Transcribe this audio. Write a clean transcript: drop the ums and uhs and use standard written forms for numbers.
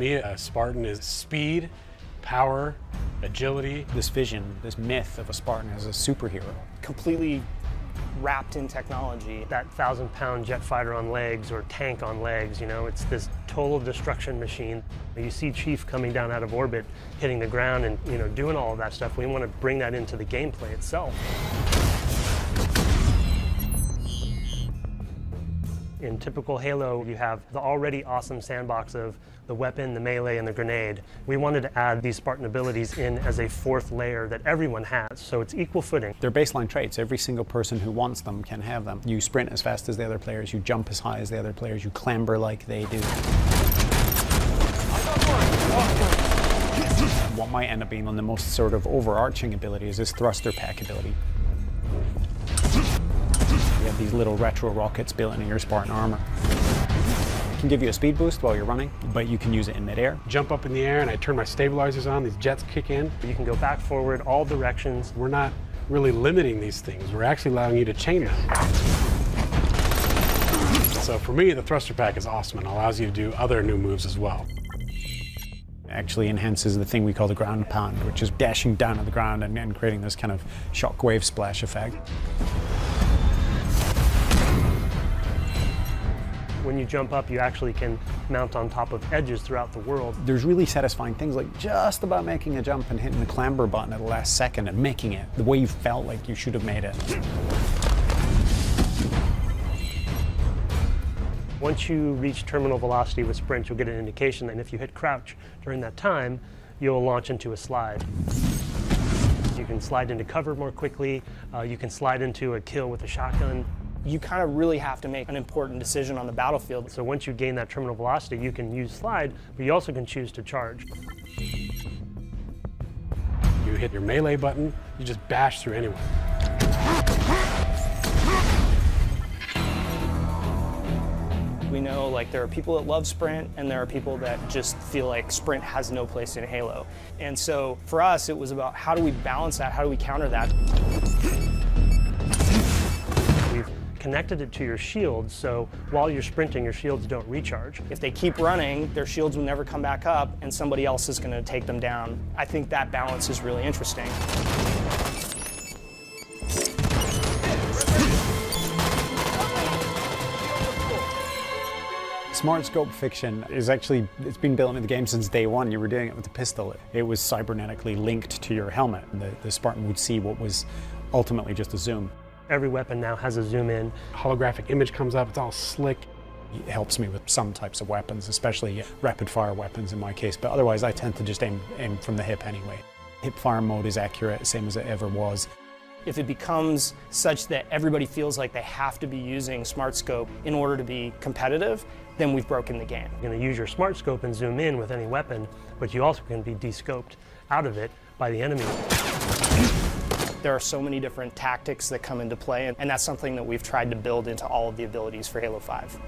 me, a Spartan is speed, power, agility. This vision, this myth of a Spartan as a superhero. Completely wrapped in technology. That 1,000-pound jet fighter on legs or tank on legs, you know, it's this total destruction machine. You see Chief coming down out of orbit, hitting the ground and, you know, doing all of that stuff. We want to bring that into the gameplay itself. In typical Halo, you have the already awesome sandbox of the weapon, the melee, and the grenade. We wanted to add these Spartan abilities in as a fourth layer that everyone has, so it's equal footing. They're baseline traits. Every single person who wants them can have them. You sprint as fast as the other players, you jump as high as the other players, you clamber like they do. What might end up being one of the most sort of overarching abilities is thruster pack ability. You have these little retro rockets built into your Spartan armor. It can give you a speed boost while you're running, but you can use it in midair. Jump up in the air and I turn my stabilizers on, these jets kick in. You can go back, forward, all directions. We're not really limiting these things, we're actually allowing you to chain them. So for me, the thruster pack is awesome and allows you to do other new moves as well. It actually enhances the thing we call the ground pound, which is dashing down to the ground and creating this kind of shockwave splash effect. When you jump up, you actually can mount on top of edges throughout the world. There's really satisfying things like just about making a jump and hitting the clamber button at the last second and making it the way you felt like you should have made it. Once you reach terminal velocity with sprint, you'll get an indication that if you hit crouch during that time, you'll launch into a slide. You can slide into cover more quickly. You can slide into a kill with a shotgun. You kind of really have to make an important decision on the battlefield. So once you gain that terminal velocity, you can use slide, but you also can choose to charge. You hit your melee button, you just bash through anyone. We know like there are people that love sprint and there are people that just feel like sprint has no place in Halo. And so for us, it was about how do we balance that, how do we counter that? Connected it to your shields, so while you're sprinting, your shields don't recharge. If they keep running, their shields will never come back up and somebody else is going to take them down. I think that balance is really interesting. Smart Scope Fiction is actually, it's been built into the game since day one. You were doing it with the pistol. It was cybernetically linked to your helmet. The Spartan would see what was ultimately just a zoom. Every weapon now has a zoom in. Holographic image comes up, it's all slick. It helps me with some types of weapons, especially rapid fire weapons in my case, but otherwise I tend to just aim from the hip anyway. Hip fire mode is accurate, same as it ever was. If it becomes such that everybody feels like they have to be using Smart Scope in order to be competitive, then we've broken the game. You're going to use your Smart Scope and zoom in with any weapon, but you also can be de-scoped out of it by the enemy. There are so many different tactics that come into play, and that's something that we've tried to build into all of the abilities for Halo 5.